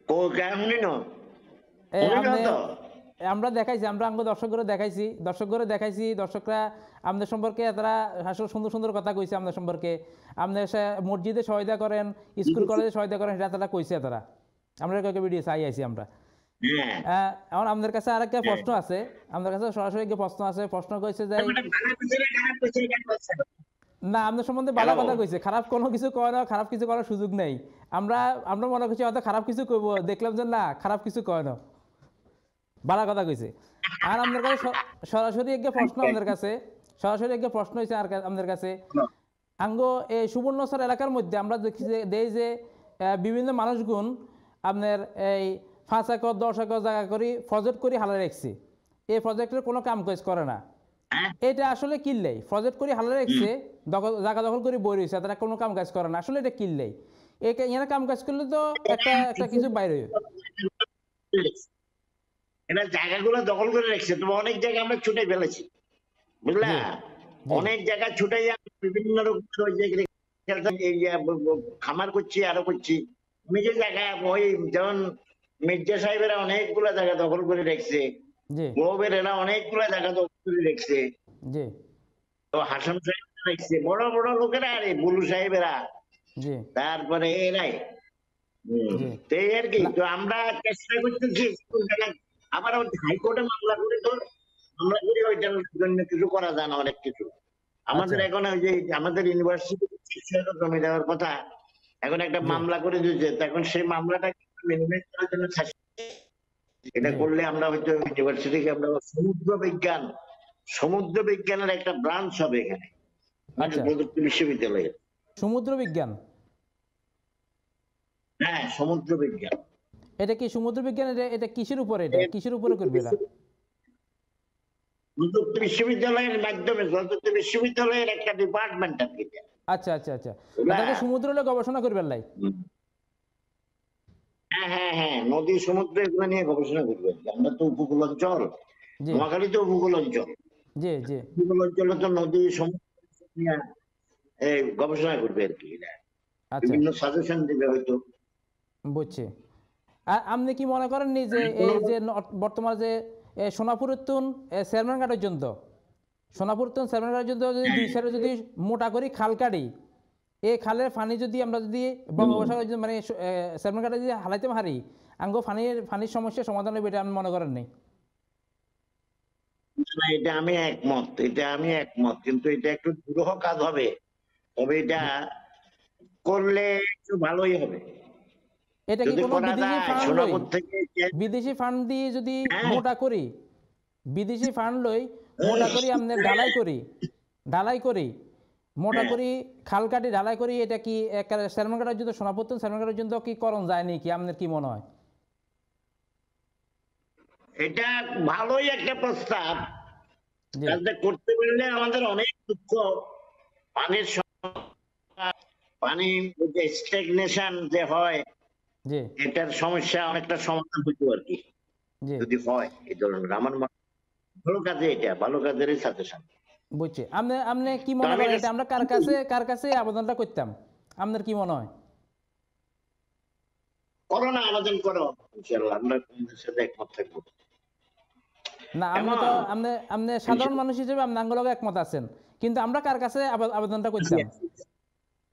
ও কেমনি না আমরা দেখাইছি, আমরা আঙ্গো দর্শকরা দেখাইছি, দর্শকরা আপনাদের সম্পর্কে তারা আসলে সুন্দর সুন্দর কথা কইছে আপনার সম্পর্কে। আপনি মসজিদে সহায়তা করেন, স্কুল কলেজে সহায়তা করেন, এটা তারা কইছে তারা। আমরা কয়েকটা ভিডিও চাই আইছি আমরা। এখন আপনাদের কাছে আরেকটা প্রশ্ন আছে, আপনার কাছে সরাসরি একটা প্রশ্ন আছে। প্রশ্ন কইছে যে না, আপনার সম্বন্ধে ভালো কথা কইছে, খারাপ কোনো কিছু কয় না, খারাপ কিছু করার সুযোগ নেই। আমরা মনে করছি হয়তো খারাপ কিছু কইব, দেখলাম যে না, খারাপ কিছু কয় না, ভালো কথা কইছে। আর আপনার কাছে সরাসরি একটা প্রশ্ন, আপনাদের কাছে সরাসরি একটা প্রশ্ন হয়েছে আর আপনাদের কাছে। আঙ্গো এই সুবর্ণচর এলাকার মধ্যে আমরা দেখি দেই যে বিভিন্ন মানুষগুণ আপনার এই 5 একর 10 একর জায়গা করে প্রজেক্ট করে হালা রাখছে, এই প্রজেক্টের কোনো কাম কাজ করে না। এটা আসলে কিনলেই প্রজেক্ট করে হালা রাখছে, জায়গা দখল করে বই রয়েছে, তারা কোনো কাম কাজ করে না, আসলে এটা কিনলেই। এখানে কাম কাজ করলে তো একটা কিছু বাইরে এরা জায়গাগুলো দখল করে রাখছে। তোমার অনেক জায়গা আমরা ছুটে ফেলেছি, বুঝলা? অনেক জায়গা ছুটে বিভিন্ন খামার করছি, আরো করছি। আমি যে জায়গা ওই যেমন মির্জা সাহেবেরা অনেকগুলা জায়গা দখল করে রেখেছে, বউবের এরা অনেকগুলা জায়গা দখল করে রেখেছে, তো হাসান সাহেব রেখেছে, বড় বড় লোকেরা, আরে বুলু সাহেবেরা, তারপরে এরাই। তো এই আর কি। তো আমরা চেষ্টা করতেছি আবার হাইকোর্টে মামলা করে, তো মামলা করে ওইটার জন্য কিছু করা যায় না, অনেক কিছু। আমাদের এখন ওই যে আমাদের ইউনিভার্সিটি জমি দেওয়ার কথা, এখন একটা মামলা করে দিয়েছে, তখন সেই মামলাটা মিনিমাইজ করার জন্য এটা করলে আমরা হয়তো ইউনিভার্সিটিকে আমরা সমুদ্র বিজ্ঞানের একটা ব্রাঞ্চ হবে এখানে, প্রযুক্তি বিশ্ববিদ্যালয়ে। সমুদ্র বিজ্ঞান? হ্যাঁ, সমুদ্র বিজ্ঞান। এটা কি সমুদ্র বিজ্ঞান? এটা কিসের উপরে, এটা কিসের উপরে করবে? প্রযুক্তি বিশ্ববিদ্যালয়ের মাধ্যমে, প্রযুক্তি বিশ্ববিদ্যালয়ের একটা ডিপার্টমেন্ট আর কি। আচ্ছা আচ্ছা আচ্ছা, তাহলে সমুদ্র হলে গবেষণা করবেন লাই? হ্যাঁ হ্যাঁ হ্যাঁ, নদী সমুদ্র এগুলো নিয়ে গবেষণা করবেন। আমরা তো উপকূল অঞ্চল, নোয়াখালী তো উপকূল অঞ্চল, উপকূল অঞ্চলে তো নদী সমুদ্র নিয়ে গবেষণা করবে আর কি, বিভিন্ন সাজেশন দিবে হয়তো। বুঝছি। আর আপনি কি মনে করেন নি যে এই যে বর্তমানে যে সোনাপুরতুন চেয়ারম্যান ঘাট পর্যন্ত, সোনাপুরতুন চেয়ারম্যান ঘাট পর্যন্ত যদি দুই সাইডে যদি মোটা করি খাল কাটি, এই খালের পানি যদি আমরা যদি বঙ্গোপসাগর মানে চেয়ারম্যান ঘাটে যদি হালাইতে পারি, আঙ্গো পানির সমস্যার সমাধান হবে, এটা আমি মনে করেন নেই? এটা আমি একমত, কিন্তু এটা একটু দুরূহ কাজ হবে, তবে এটা করলে একটু ভালোই হবে। এটা কি কোনো বিদেশি ফান্ড দিয়ে যদি মোটা করি, বিদেশি ফান্ড লই মোটা করি, আপনার ঢালাই করি মোটা করি, খাল কাটি ঢালাই করি, এটা কি চেয়ারম্যান ঘাটের জন্য, সোনাপুরতুন চেয়ারম্যান ঘাটের জন্য কি করণ যায় নাকি? আপনার কি মনে হয়? এটা ভালোই একটা প্রস্তাব, করতে পারলে আমাদের অনেক দুঃখ, পানি স্ট্যাগনেশন যে হয়, এটার সমস্যা অনেকটা সমাধান হইতো আর কি, যদি হয় এই ধরনের। আমার ভালো কাজে, এটা ভালো কাজেরই সাজেশন। বুঝছি। আপনি কি মনে করেন এটা আমরা কার কাছে আবেদনটা করতাম? আপনার কি মনে হয়? করো না, আবেদন করো, ইনশাআল্লাহ আমরা তোমাদের সাথে একমত থাকবো। না, আপনি সাধারণ মানুষ হিসেবে আপনি আঙ্গলকে একমত আছেন, কিন্তু আমরা কার কাছে আবেদনটা করতাম?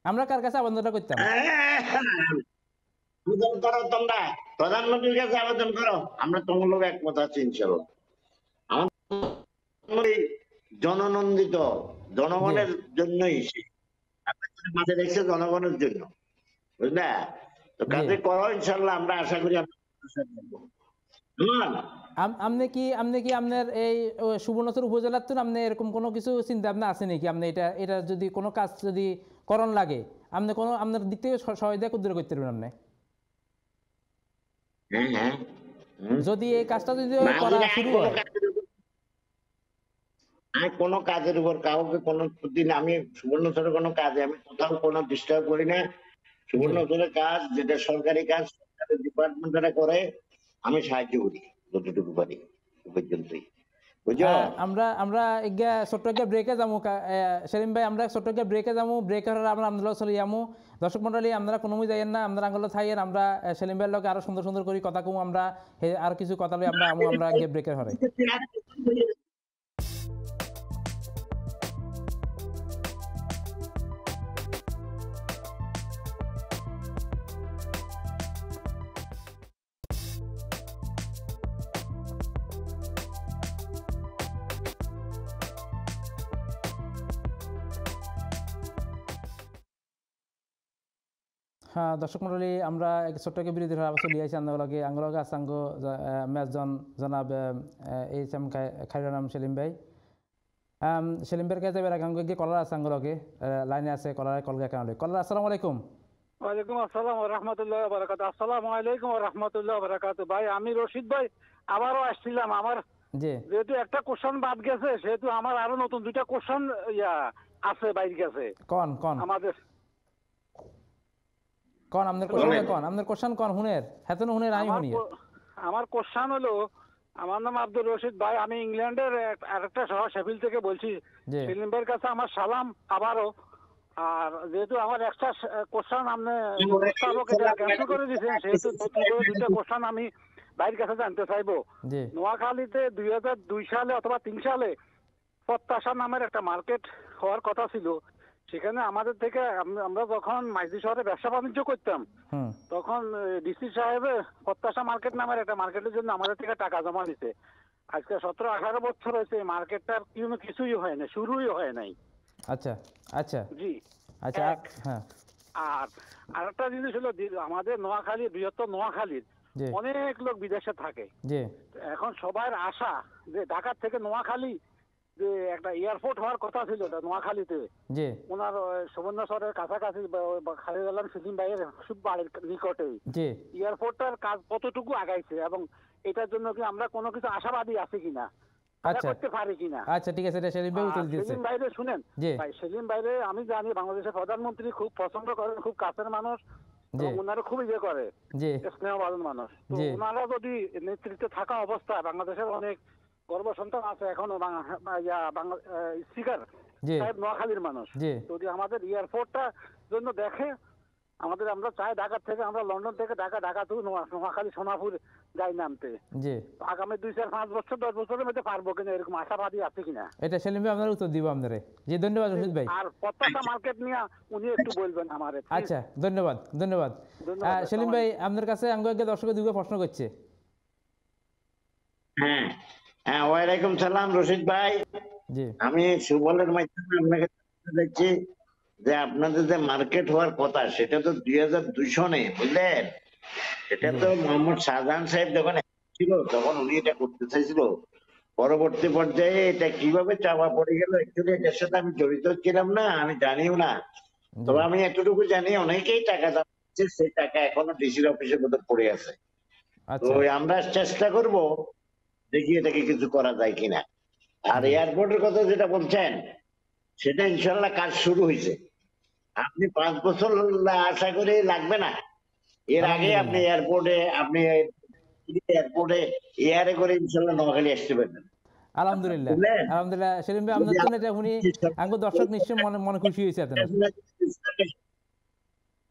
আমরা কার কাছে আবেদনটা করতাম? আবেদন করো, তোমরা প্রধানমন্ত্রীর কাছে আবেদন করো, আমরা তোমার লোক একমত আছি ইনশাআল্লাহ। আমাদের জননন্দিত, জনগণের জন্যই মাঝে রেখেছে, জনগণের জন্য, বুঝলা? তো কাজে করো ইনশাআল্লাহ, আমরা আশা করি। আপনি কি আপনার এই সুবর্ণচর উপজেলার তো আপনি এরকম কোনো কিছু চিন্তা ভাবনা আছে নাকি? আপনি এটা যদি কোনো কাজ যদি করণ লাগে, আপনি কোনো আপনার দিক থেকে সহায়তা করতে পারবেন আপনি? যদি এই কাজটা যদি করা শুরু হয়, আমি কোনো কাজের উপর কাউকে কোনো দিন, আমি সুবর্ণচরে কোনো কাজে আমি কোথাও কোনো ডিস্টার্ব করি না। সুবর্ণচরের কাজ যেটা সরকারি কাজ, আমাদের ডিপার্টমেন্ট যারা করে আমি সাহায্য করি যতটুকু পারি এ পর্যন্তই, বুঝছো? আমরা আমরা এগিয়া ছোট্ট একটা ব্রেকে যাবো সেলিম ভাই, আমরা ছোট্ট একটা ব্রেকে যাবো, ব্রেক হলে আমরা আমরাও চলে যাবো। দর্শক মন্ডলী আপনারা কোনোই যাইয়েন না, আমরা আঙ্গুলো থাইয়েন, আমরা সেলিম ভাইয়ের লগে আরো সুন্দর সুন্দর করে কথা কমু, আমরা আর কিছু কথা লই আমরা আমরা গিয়ে ব্রেকের হরে। হ্যাঁ দর্শক মন্ডলী, আমরা এক ছোট্ট একটা বিরতি আবার চলে আসি আন্দোলনকে আঙ্গলকে আসাঙ্গ মেজজন জনাব এইচ এম খাইরুল নাম সেলিম ভাই। সেলিম ভাইয়ের কাছে এবার আঙ্গ গিয়ে কলার আছে আঙ্গলকে লাইনে আছে, কলার কলগা কেন কলার। আসসালামু আলাইকুম। ওয়ালাইকুম আসসালাম ওয়া রাহমাতুল্লাহি ওয়া বারাকাতুহু। আসসালামু আলাইকুম ওয়া রাহমাতুল্লাহি ওয়া বারাকাতুহু। ভাই আমি রশিদ ভাই আবারও আসছিলাম। আমার জি যেহেতু একটা কোশ্চেন বাদ গেছে, সেহেতু আমার আরো নতুন দুইটা কোশ্চেন আছে বাইরে গেছে কোন কোন আমাদের। কোন আপনার কোশ্চেন, কোন আপনার কোশ্চেন, কোন হুনের হেতন হুনের আমি হুনি। আমার কোশ্চেন হলো, আমার নাম আব্দুর রশিদ ভাই, আমি ইংল্যান্ডের আরেকটা শহর শেফিল্ড থেকে বলছি। জি সেলিম ভাইয়ের কাছে আমার সালাম আবারও। আর যেহেতু আমার এক্সট্রা কোশ্চেন আপনি ক্যান্সেল করে দিয়েছেন, সেহেতু নতুন করে দুইটা কোশ্চেন আমি ভাইয়ের কাছে জানতে চাইবো। জি নোয়াখালীতে 2002 সালে অথবা 3 সালে প্রত্যাশা নামের একটা মার্কেট হওয়ার কথা ছিল। সেখানে আমাদের থেকে আমরা যখন মাইজদি শহরে ব্যবসা বাণিজ্য করতাম, হুম তখন ডিসি সাহেব প্রত্যাশা মার্কেট নামের একটা মার্কেটের জন্য আমাদের থেকে টাকা জমা দিতে। আজকে 17-18 বছর হয়েছে এই মার্কেটটার কিছুই হয় না, শুরুই হয় নাই। আচ্ছা আচ্ছা জি আচ্ছা এক। হ্যাঁ আর আরেকটা জিনিস হলো, আমাদের নোয়াখালী, বৃহত্তর নোয়াখালীর জি অনেক লোক বিদেশে থাকে। জি এখন সবার আশা যে ঢাকার থেকে নোয়াখালী যে একটা এয়ারপোর্ট হওয়ার কথা ছিল নোয়াখালীতে, জি ওনার সুবর্ণচরের কাছাকাছি খালিদ আলম সেলিম ভাইয়ের বাড়ির নিকটেই জি এয়ারপোর্টটার কাজ কতটুকু আগাইছে, এবং এটার জন্য কি আমরা কোনো কিছু আশাবাদী আছি কিনা, আশা আচ্ছা করতে পারি কিনা। আচ্ছা ঠিক আছে, এটা সেলিম ভাই উত্তর দিয়েছে। সেলিম ভাইরে শুনেন জি ভাই, সেলিম ভাইরে আমি জানি বাংলাদেশের প্রধানমন্ত্রী খুব পছন্দ করেন, খুব কাছের মানুষ, জি এবং ওনারা খুব ইয়ে করে, জি স্নেহবাদন মানুষ। তো জি। ওনারা যদি নেতৃত্বে থাকা অবস্থায়, বাংলাদেশের অনেক গর্ব সন্তান আছে এখনো স্পিকার জি সাহেব নোয়াখালীর মানুষ, জি যদি আমাদের এয়ারপোর্টটা জন্য দেখে, আমরা চাই ঢাকা থেকে, আমরা লন্ডন থেকে ঢাকা থেকে নোয়াখালী সোনাপুর যাই নামতে। জি আগামী 2, 4, 5 বছর 10 বছরের মধ্যে পারবো কিনা, এরকম আশাবাদী আছে কিনা। এটা সেলিম ভাই আপনার উত্তর দিব আপনারে। জি ধন্যবাদ রশিদ ভাই। আর প্রত্যাশা মার্কেট নিয়ে উনি একটু বলবেন আমারে। আচ্ছা ধন্যবাদ ধন্যবাদ। ধন্যবাদ। সেলিম ভাই আপনার কাছে আঙ্গে দর্শকের দুটো প্রশ্ন করছে। হ্যাঁ হ্যাঁ, ওয়ালাইকুম সালাম রশিদ ভাই। জি আমি সুবলের মাধ্যমে আপনাকে জানাতে চাচ্ছি যে আপনাদের যে মার্কেট হওয়ার কথা, সেটা তো 2002 সনে, বুঝলেন? এটা তো মোহাম্মদ শাহজাহান সাহেব যখন ছিল তখন উনি এটা করতে চাইছিল। পরবর্তী পর্যায়ে এটা কিভাবে চাপা পড়ে গেল, অ্যাকচুয়ালি এটার সাথে আমি জড়িত ছিলাম না, আমি জানিও না। তবে আমি এতটুকু জানি অনেকেই টাকা জমাচ্ছে, সেই টাকা এখনো ডিসির অফিসের মধ্যে পড়ে আছে। তো আচ্ছা আমরা চেষ্টা করব দেখি এটাকে কিছু করা যায় কিনা। আর এয়ারপোর্টের কথা যেটা বলছেন, সেটা ইনশাল্লাহ কাজ শুরু হয়েছে। আপনি 5 বছর আশা করে লাগবে না, এর আগে আপনি এয়ারপোর্টে এয়ারে করে ইনশাল্লাহ নোয়াখালী আসতে পারবেন। আলহামদুলিল্লাহ বুঝলেন? আলহামদুলিল্লাহ সেলিম ভাই আপনার জন্য এটা শুনি আঙ্গ দর্শক নিশ্চয় মনে মনে খুশি হয়েছে আপনার।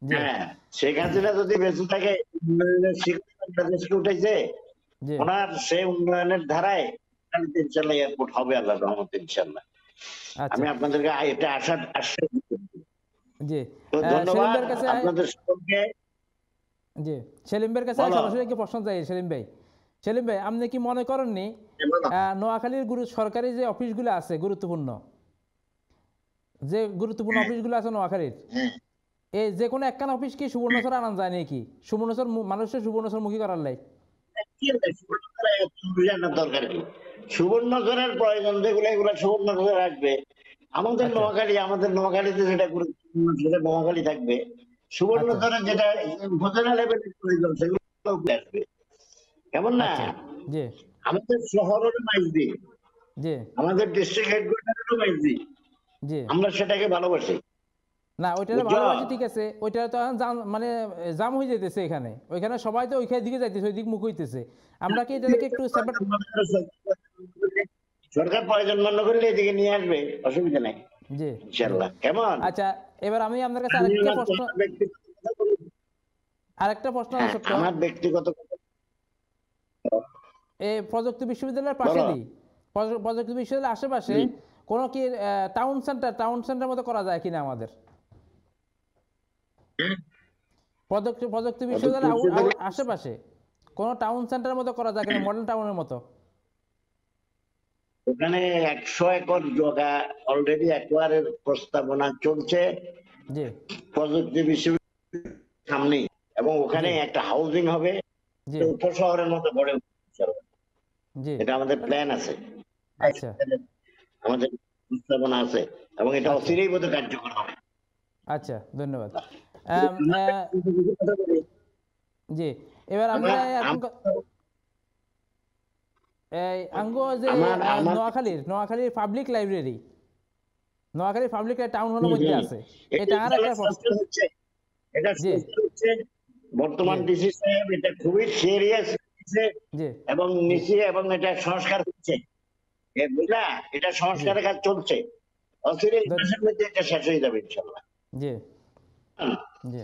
জি হ্যাঁ, শেখ হাসিনা যদি বেঁচে থাকে, উন্নয়নের শিখর বাংলাদেশকে উঠেছে, জি ওনার সেই উন্নয়নের ধারায় ইনশাল্লাহ এয়ারপোর্ট হবে আল্লাহর রহমতে ইনশাল্লাহ। আচ্ছা আমি আপনাদেরকে এটা আশ্বাস দিচ্ছি। জি তো সেলিম ধন্যবাদ ভাইয়ের কাছে আপনাদের সকলকে। জি সেলিম ভাইয়ের কাছে বলো। সরাসরি কি প্রশ্ন চাই সেলিম ভাই। সেলিম ভাই আপনি কি মনে করেননি নোয়াখালীর সরকারি যে অফিসগুলো আছে গুরুত্বপূর্ণ অফিসগুলো আছে নোয়াখালীর, এই যে কোনো একখান অফিস কি সুবর্ণচর আনা যায় নাকি? সুবর্ণচর মানুষের সুবর্ণচর মুখী করার লাই দরকার কি? সুবর্ণচরের প্রয়োজন যেগুলো, এগুলো সুবর্ণচর আসবে। আমাদের নোয়াখালীতে যেটা গুরুত্বপূর্ণ সেটা নোয়াখালী থাকবে। সুবর্ণচরের যেটা উপজেলা লেভেলের প্রয়োজন সেগুলো আসবে, কেমন না? আচ্ছা জি আমাদের শহরেরও মাইজদি, জি আমাদের ডিস্ট্রিক্ট হেডকোয়ার্টারেরও মাইজদি, জি আমরা সেটাকে ভালোবাসি। না ওইটারে বুঝছো? ভালোবাসি ঠিক আছে, ওইটারে তো এখন মানে জাম হয়ে যাইতেছে এখানে, ওইখানে সবাই তো ওইখানে দিকে যাইতেছে, ওই দিক মুখ হইতেছে। আমরা কি এটাকে একটু সেপারেট? সরকার প্রয়োজন মনে করলে এদিকে নিয়ে আসবে, অসুবিধা নাই জি ইনশাল্লাহ। কেমন? আচ্ছা, এবার আমি আপনার কাছে আমি আরেকটা আমার প্রশ্ন আছে হ্যাঁ, ছোট্ট। আমার ব্যক্তিগত এই প্রযুক্তি বিশ্ববিদ্যালয়ের বলো। পাশেই, প্রযুক্তি বিশ্ববিদ্যালয়ের আশেপাশে কোনো কি টাউন সেন্টার মতো করা যায় কিনা আমাদের? প্রযুক্তি বিশ্ববিদ্যালয়ের বিশ্ববিদ্যালয়- আশেপাশে কোনো টাউন সেন্টারের মতো করা যায় কিনা, মডেল টাউনের মতো? ওখানে 100 একর জায়গা অলরেডি একবারের প্রস্তাবনা চলছে জি প্রযুক্তি বিশ্ববিদ্যালয়ের সামনেই, এবং ওখানে জি। একটা হাউজিং হবে জি উপশহরের মতো গড়ে উঠছে। জি এটা আমাদের প্ল্যান আছে, আচ্ছা আমাদের প্রস্তাবনা আছে, এবং এটা আচ্ছা। অচিরেই বোধহয় কার্যকর হবে। আচ্ছা ধন্যবাদ। জি, এবার আমরা আঙ্গো যে নোয়াখালীর পাবলিক লাইব্রেরি, নোয়াখালীর পাবলিক টাউন হলের মধ্যে আছে, এটা আর একটা প্রশ্ন। এটা জি। হচ্ছে বর্তমান জি। ডিসি সাহেব এটা খুবই সিরিয়াস জি এবং নিচে, এবং এটা সংস্কার হচ্ছে, বুঝলা, এটা সংস্কারের কাজ চলছে, অচিরেই মাসের মধ্যে এটা শেষ হয়ে যাবে ইনশাল্লাহ। জি জি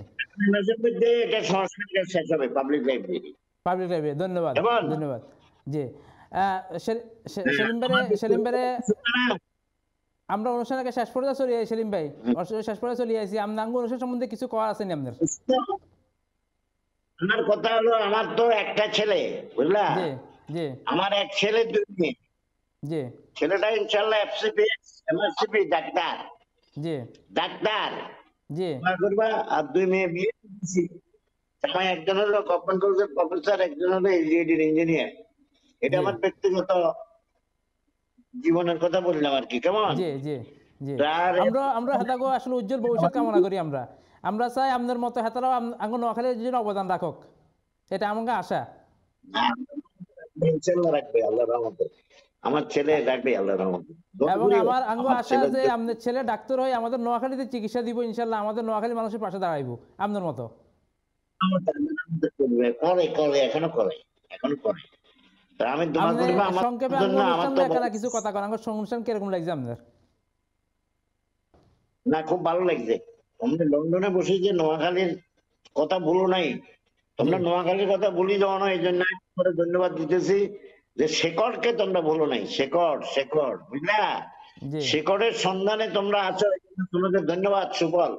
মাসের মধ্যে এটা সংস্কারের কাজ শেষ হবে পাবলিক লাইব্রেরি। পাবলিক লাইব্রেরি, ধন্যবাদ কেমন? ধন্যবাদ। জি সেলিম ভাই আমরা অনুষ্ঠানকে শেষ পর্যায়ে চলে যাই। সেলিম ভাই শেষ পর্যায়ে চলে আসি, আপনার অনুষ্ঠান সম্বন্ধে কিছু কওয়ার আছে নি আপনার? আমার কথা হলো, আমার তো একটা ছেলে, বুঝলা, জি জি আমার এক ছেলে 2 মেয়ে। জি ছেলেটা ইনশাল্লাহ এফসিপি এমএসসিপি ডাক্তার, জি ডাক্তার জি দোয়া করবা। আর 2 মেয়ে বিয়ে দিয়েছি। আমার একজন হলো গভর্নমেন্ট কলেজের প্রফেসর, একজন হলো এলজিইডির ইঞ্জিনিয়ার। এটা জি আমার ব্যক্তিগত জীবনের কথা বললাম আর কি। কেমন? জি জি জি আর আমরা হেতাগো আসলে উজ্জ্বল ভবিষ্যৎ কামনা করি। আমরা চাই আপনার মতো হেতারাও আঙ্গুর নোয়াখালীর জন্য অবদান রাখুক, এটা আমাকে আশা। ইনশাল্লাহ রাখবে আল্লাহর রহমতে, আমার ছেলে রাখবে আল্লাহর রহমতে। এবং আমার আঙ্গু আশা যে আপনার ছেলে ডাক্তার হয়ে আমাদের নোয়াখালীতে চিকিৎসা দিব ইনশাল্লাহ, আমাদের নোয়াখালী মানুষের পাশে দাঁড়াইব আপনার মতো। করে করে এখনো করে, এখনো করে। তা আমি দোয়া আপনি করবো আমার সংক্ষেপে জন্য। আঙ্গুর আমার অনুষ্ঠান তো একানা কিছু কথা কন, আঙ্গুর অনুষ্ঠান কিরকম লাগছে আপনার? না, খুব ভালো লাগছে। তোমরা লন্ডনে বসে যে নোয়াখালীর কথা বলো নাই, তোমরা জি। নোয়াখালীর কথা বলি যাও না, এই জন্য করে ধন্যবাদ দিতেছি যে শেকড়কে তোমরা বলো নাই। শেকড় শেকড় বুঝলা, জি শেকড়ের সন্ধানে তোমরা আছো, এই জন্য তোমাদের ধন্যবাদ। সুফল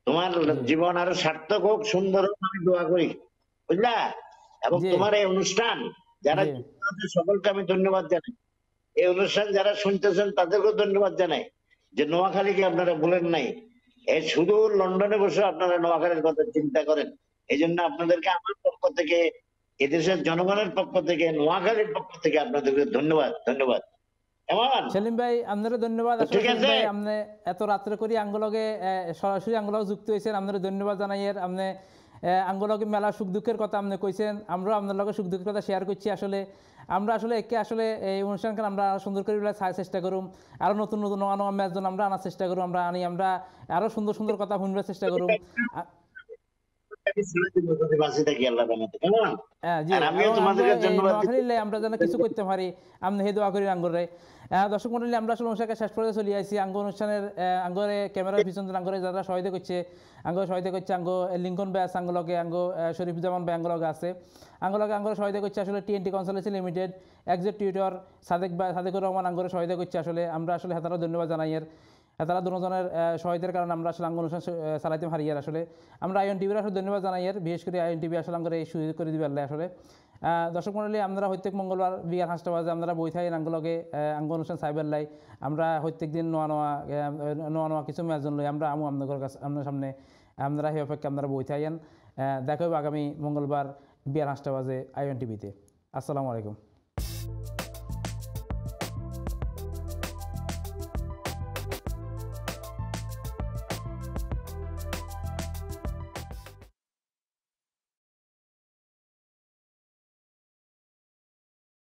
তোমার জীবন আরো সার্থক হোক, সুন্দর হোক, আমি দোয়া করি, বুঝলা। এবং জি তোমার এই অনুষ্ঠান যারা জি যুক্ত আছে সকলকে আমি ধন্যবাদ জানাই। এই অনুষ্ঠান যারা শুনতেছেন তাদেরকেও ধন্যবাদ জানাই যে নোয়াখালীকে আপনারা বলেন নাই। এই শুধু লন্ডনে বসে আপনারা নোয়াখালীর কথা চিন্তা করেন। এই জন্য আপনাদেরকে আমার পক্ষ থেকে, এদেশের জনগণের পক্ষ থেকে, নোয়াখালীর পক্ষ থেকে আপনাদেরকে ধন্যবাদ ধন্যবাদ। কেমন? সেলিম ভাই আপনারও ধন্যবাদ। আসলে ঠিক সেলিম আছে। ভাই আপনি এত রাত্রে করি আঙ্গলগে সরাসরি আঙ্গলগে যুক্ত হয়েছেন, আপনার ধন্যবাদ জানাই। এর আপনি আঙ্গলগে মেলা সুখ দুঃখের কথা আপনি কইছেন, আমরাও আপনার লগে সুখ দুঃখের কথা শেয়ার করছি। আমরা একে এই অনুষ্ঠানকে আমরা আরো সুন্দর করে চেষ্টা করুম, আরো নতুন নতুন নয়া নয়া ম্যাচজন আমরা আনার চেষ্টা করুম, আমরা আরো সুন্দর সুন্দর কথা শুনবার চেষ্টা করুম। বাঁচি থাকি আল্লাহর রহমতে। কেমন? জি, আর আমিও তোমাদেরকে ধন্যবাদ দিচ্ছি। নোয়াখালীর আমরা যেন কিছু করতে পারি, আপনি সেই দোয়া করি আঙ্গরে। দর্শক মন্ডলী, আমরা আসলে অনুষ্ঠানকে শেষ পর্যায়ে চলে আসছি। আঙ্গ অনুষ্ঠানের আঙ্গরে ক্যামেরার পিছন আঙ্গরে যারা সহায়তা করছে, আঙ্গ লিঙ্কন ব্যাস আঙ্গলকে, শরীফুজ্জামান ভাই আঙ্গলকে আছে, আঙ্গরে সহায়তা করছে আসলে TNT consultancy limited, executive Sadequr Rahman আঙ্গরে সহায়তা করছে। আমরা হেতারও ধন্যবাদ জানাই। তারা দুজনের সহায়তার কারণে আমরা আসলে আঙ্গ অনুষ্ঠান চালাইতে পারি। আসলে আমরা আইএন টিভির আসলে ধন্যবাদ জানাই। বিশেষ করে আইএন টিভি আসলে আমরা এই সুযোগ করে দিবে আল্লাহ। আসলে দর্শক মন্ডলী, আমরা প্রত্যেক মঙ্গলবার বিকাল 5টা বাজে আমরা বই থাকি আঙ্গলগে আঙ্গ অনুষ্ঠান সাইবার লাই। আমরা প্রত্যেক দিন নোয়া কিছু ম্যাচজন লই আমরা আপনাদের কাছে আপনার সামনে আপনারা সেই অপেক্ষা আপনারা বই থাকেন। দেখা হবে আগামী মঙ্গলবার বিকাল 5টা বাজে আইএন টিভিতে। আসসালামু আলাইকুম।